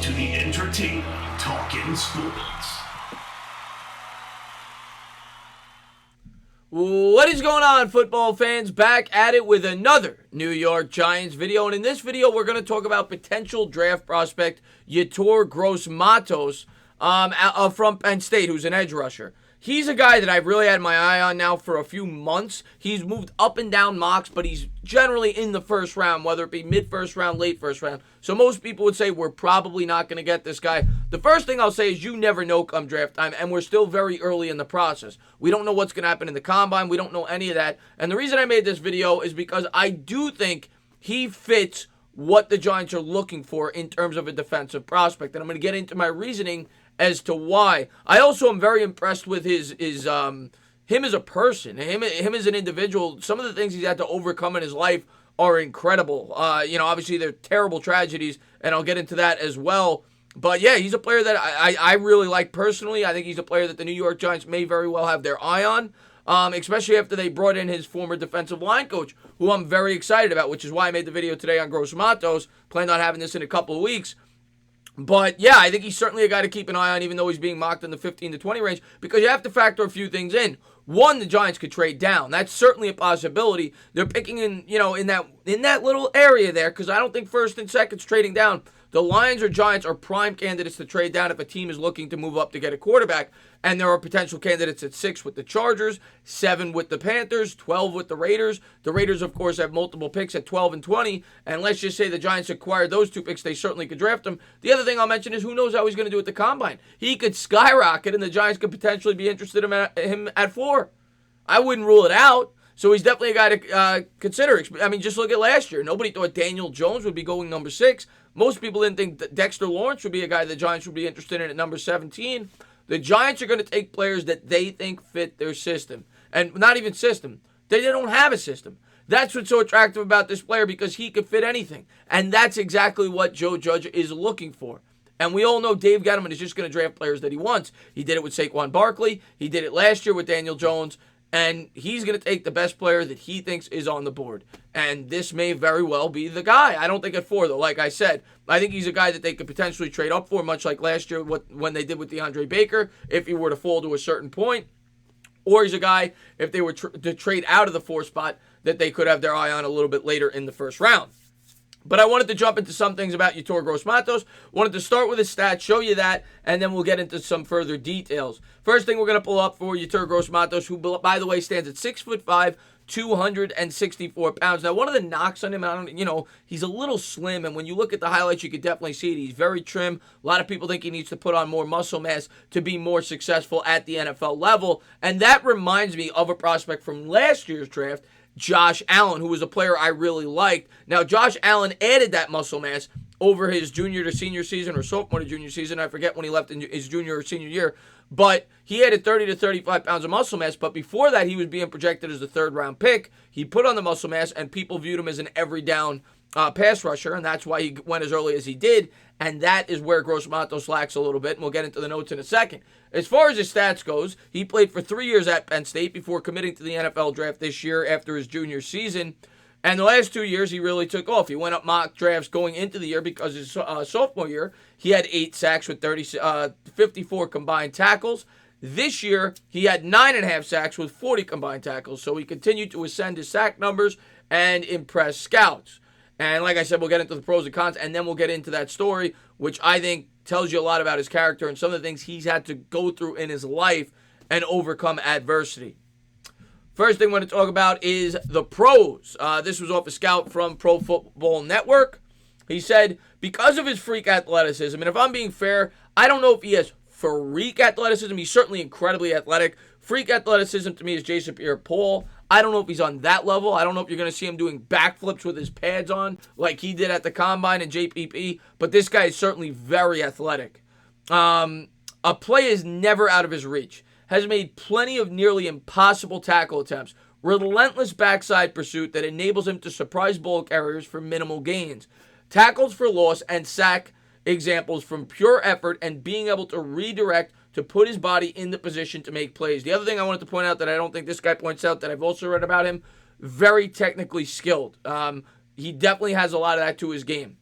to the entertaining Talkin' Sports. What is going on, football fans? Back at it with another New York Giants video. And in this video, we're going to talk about potential draft prospect Yetur Gross-Matos from Penn State, who's an edge rusher. He's a guy that I've really had my eye on now for a few months. He's moved up and down mocks, but he's generally in the first round, whether it be mid-first round, late first round. So most people would say we're probably not going to get this guy. The first thing I'll say is you never know come draft time, and we're still very early in the process. We don't know what's going to happen in the combine. We don't know any of that. And the reason I made this video is because I do think he fits what the Giants are looking for in terms of a defensive prospect. And I'm going to get into my reasoning as to why. I also am very impressed with him as a person, him as an individual. Some of the things he's had to overcome in his life are incredible. Obviously they're terrible tragedies, and I'll get into that as well. But yeah, he's a player that I really like personally. I think he's a player that the New York Giants may very well have their eye on, especially after they brought in his former defensive line coach, who I'm very excited about, which is why I made the video today on Gross-Matos. Planned on having this in a couple of weeks. But yeah, I think he's certainly a guy to keep an eye on, even though he's being mocked in the 15 to 20 range, because you have to factor a few things in. One, the Giants could trade down. That's certainly a possibility. They're picking in that little area there, because I don't think first and second's trading down. The Lions or Giants are prime candidates to trade down if a team is looking to move up to get a quarterback. And there are potential candidates at 6 with the Chargers, 7 with the Panthers, 12 with the Raiders. The Raiders, of course, have multiple picks at 12 and 20. And let's just say the Giants acquired those 2 picks. They certainly could draft them. The other thing I'll mention is who knows how he's going to do at the Combine. He could skyrocket, and the Giants could potentially be interested in him at 4. I wouldn't rule it out. So he's definitely a guy to consider. I mean, just look at last year. Nobody thought Daniel Jones would be going number 6. Most people didn't think that Dexter Lawrence would be a guy the Giants would be interested in at number 17. The Giants are going to take players that they think fit their system. And not even system. They don't have a system. That's what's so attractive about this player, because he could fit anything. And that's exactly what Joe Judge is looking for. And we all know Dave Gettleman is just going to draft players that he wants. He did it with Saquon Barkley. He did it last year with Daniel Jones. And he's going to take the best player that he thinks is on the board. And this may very well be the guy. I don't think at 4, though. Like I said, I think he's a guy that they could potentially trade up for, much like last year when they did with DeAndre Baker, if he were to fall to a certain point. Or he's a guy, if they were to trade out of the 4 spot, that they could have their eye on a little bit later in the first round. But I wanted to jump into some things about Yetur Gross-Matos. Wanted to start with his stats, show you that, and then we'll get into some further details. First thing we're going to pull up for Yetur Gross-Matos, who, by the way, stands at 6'5", 264 pounds. Now, one of the knocks on him, he's a little slim, and when you look at the highlights, you can definitely see it. He's very trim. A lot of people think he needs to put on more muscle mass to be more successful at the NFL level, and that reminds me of a prospect from last year's draft, Josh Allen, who was a player I really liked. Now, Josh Allen added that muscle mass over his junior to senior season, or sophomore to junior season. I forget when he left in his junior or senior year. But he added 30 to 35 pounds of muscle mass. But before that, he was being projected as a 3rd-round pick. He put on the muscle mass, and people viewed him as an every-down pass rusher, and that's why he went as early as he did. And that is where Gross-Matos lacks a little bit, and we'll get into the notes in a second. As far as his stats goes, he played for 3 years at Penn State before committing to the NFL draft this year after his junior season. And the last 2 years, he really took off. He went up mock drafts going into the year because his sophomore year, he had 8 sacks with 54 combined tackles. This year, he had 9.5 sacks with 40 combined tackles. So he continued to ascend his sack numbers and impress scouts. And like I said, we'll get into the pros and cons, and then we'll get into that story, which I think tells you a lot about his character and some of the things he's had to go through in his life and overcome adversity. First thing I want to talk about is the pros. This was off a scout from Pro Football Network. He said, because of his freak athleticism, and if I'm being fair, I don't know if he has freak athleticism. He's certainly incredibly athletic. Freak athleticism to me is Jason Pierre-Paul. I don't know if he's on that level. I don't know if you're going to see him doing backflips with his pads on like he did at the Combine and JPP, but this guy is certainly very athletic. A play is never out of his reach. Has made plenty of nearly impossible tackle attempts. Relentless backside pursuit that enables him to surprise ball carriers for minimal gains. Tackles for loss and sack examples from pure effort and being able to redirect to put his body in the position to make plays. The other thing I wanted to point out that I don't think this guy points out that I've also read about him, very technically skilled. He definitely has a lot of that to his game.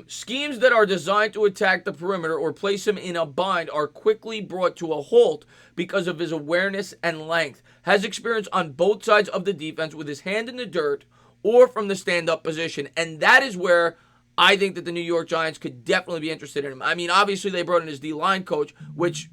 Schemes that are designed to attack the perimeter or place him in a bind are quickly brought to a halt because of his awareness and length. Has experience on both sides of the defense with his hand in the dirt or from the stand-up position. And that is where I think that the New York Giants could definitely be interested in him. I mean, obviously they brought in his D-line coach, which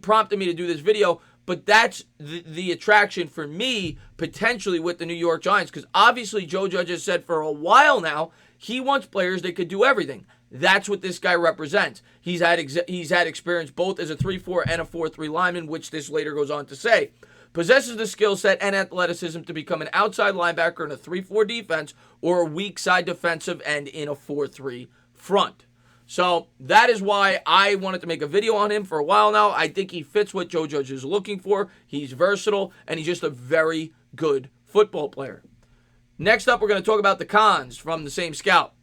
prompted me to do this video, but that's the attraction for me potentially with the New York Giants, because obviously Joe Judge has said for a while now he wants players that could do everything. That's what this guy represents. He's had experience both as a 3-4 and a 4-3 lineman, which this later goes on to say. Possesses the skill set and athleticism to become an outside linebacker in a 3-4 defense or a weak side defensive end in a 4-3 front. So that is why I wanted to make a video on him for a while now. I think he fits what Joe Judge is looking for. He's versatile, and he's just a very good football player. Next up, we're going to talk about the cons from the same scout.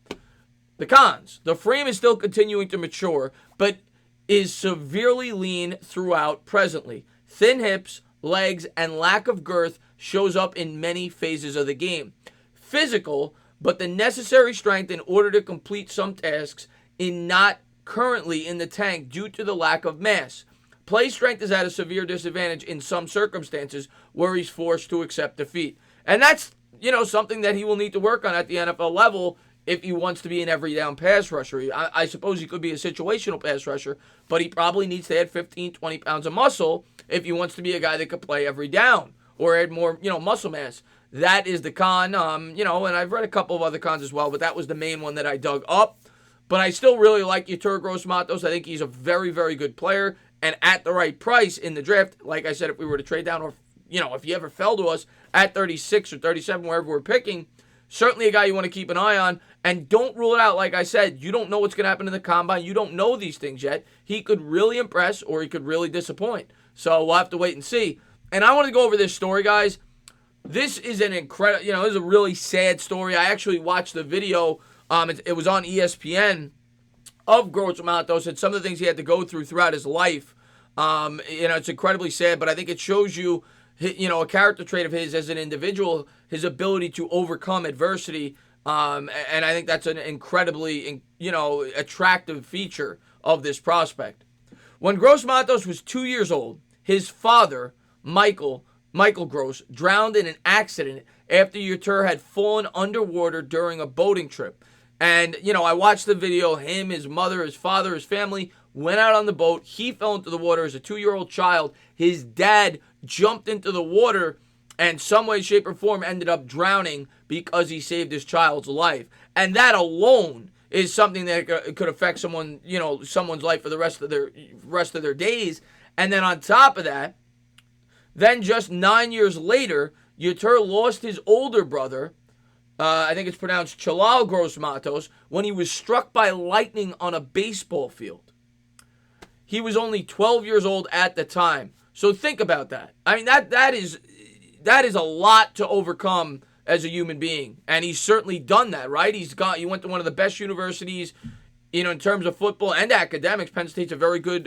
The cons. The frame is still continuing to mature, but is severely lean throughout presently. Thin hips, legs, and lack of girth shows up in many phases of the game. Physical, but the necessary strength in order to complete some tasks in not currently in the tank due to the lack of mass. Play strength is at a severe disadvantage in some circumstances where he's forced to accept defeat. And that's, something that he will need to work on at the NFL level if he wants to be an every down pass rusher. I suppose he could be a situational pass rusher, but he probably needs to add 15, 20 pounds of muscle if he wants to be a guy that could play every down or add more, muscle mass. That is the con, and I've read a couple of other cons as well, but that was the main one that I dug up. But I still really like Yetur Gross-Matos. I think he's a very, very good player, and at the right price in the draft, like I said, if we were to trade down or, if he ever fell to us at 36 or 37, wherever we're picking, certainly a guy you want to keep an eye on. And don't rule it out. Like I said, you don't know what's going to happen in the combine. You don't know these things yet. He could really impress or he could really disappoint. So we'll have to wait and see. And I want to go over this story, guys. This is an incredible, this is a really sad story. I actually watched the video. It was on ESPN of Gross-Matos and some of the things he had to go throughout his life. It's incredibly sad, but I think it shows you, a character trait of his as an individual, his ability to overcome adversity. And I think that's an incredibly, attractive feature of this prospect. When Gross-Matos was 2 years old, his father, Michael Gross, drowned in an accident after Yetur had fallen underwater during a boating trip. And, I watched the video. Him, his mother, his father, his family went out on the boat. He fell into the water as a 2-year-old child. His dad jumped into the water and some way, shape, or form ended up drowning because he saved his child's life. And that alone is something that could affect someone, someone's life for the rest of their days. And then on top of that, then just 9 years later, Yetur lost his older brother, I think it's pronounced Chalal Gross-Matos, when he was struck by lightning on a baseball field. He was only 12 years old at the time. So think about that. I mean, that is a lot to overcome as a human being. And he's certainly done that, right? He went to one of the best universities, in terms of football and academics. Penn State's a very good,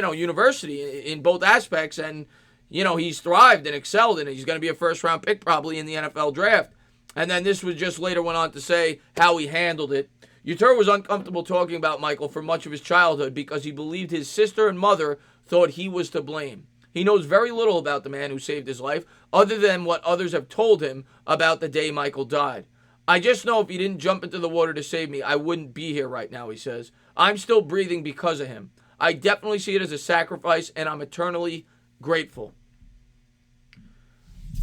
university in both aspects. And, he's thrived and excelled, and he's going to be a first-round pick probably in the NFL draft. And then this was just later went on to say how he handled it. Yetur was uncomfortable talking about Michael for much of his childhood because he believed his sister and mother thought he was to blame. He knows very little about the man who saved his life, other than what others have told him about the day Michael died. I just know if he didn't jump into the water to save me, I wouldn't be here right now, he says. I'm still breathing because of him. I definitely see it as a sacrifice, and I'm eternally grateful.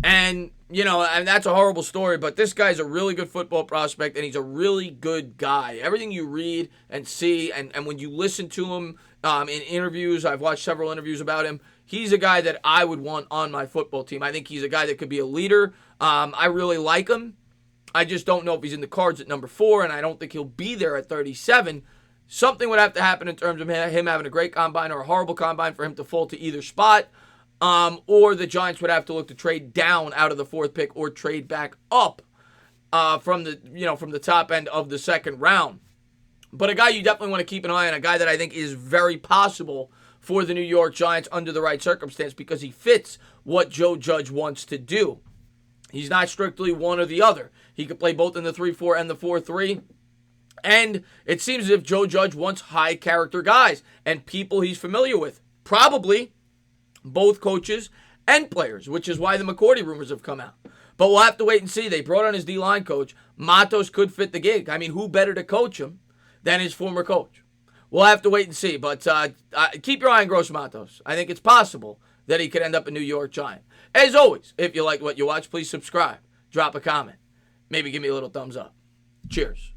And, and that's a horrible story, but this guy's a really good football prospect, and he's a really good guy. Everything you read and see, and when you listen to him in interviews, I've watched several interviews about him, he's a guy that I would want on my football team. I think he's a guy that could be a leader. I really like him. I just don't know if he's in the cards at number 4, and I don't think he'll be there at 37. Something would have to happen in terms of him having a great combine or a horrible combine for him to fall to either spot. Or the Giants would have to look to trade down out of the 4th pick or trade back up from the top end of the 2nd round. But a guy you definitely want to keep an eye on, a guy that I think is very possible for the New York Giants under the right circumstance because he fits what Joe Judge wants to do. He's not strictly one or the other. He could play both in the 3-4 and the 4-3. And it seems as if Joe Judge wants high character guys and people he's familiar with. Probably both coaches and players, which is why the McCourty rumors have come out. But we'll have to wait and see. They brought on his D-line coach. Matos could fit the gig. I mean, who better to coach him than his former coach? We'll have to wait and see. But keep your eye on Gross-Matos. I think it's possible that he could end up a New York Giant. As always, if you like what you watch, please subscribe. Drop a comment. Maybe give me a little thumbs up. Cheers.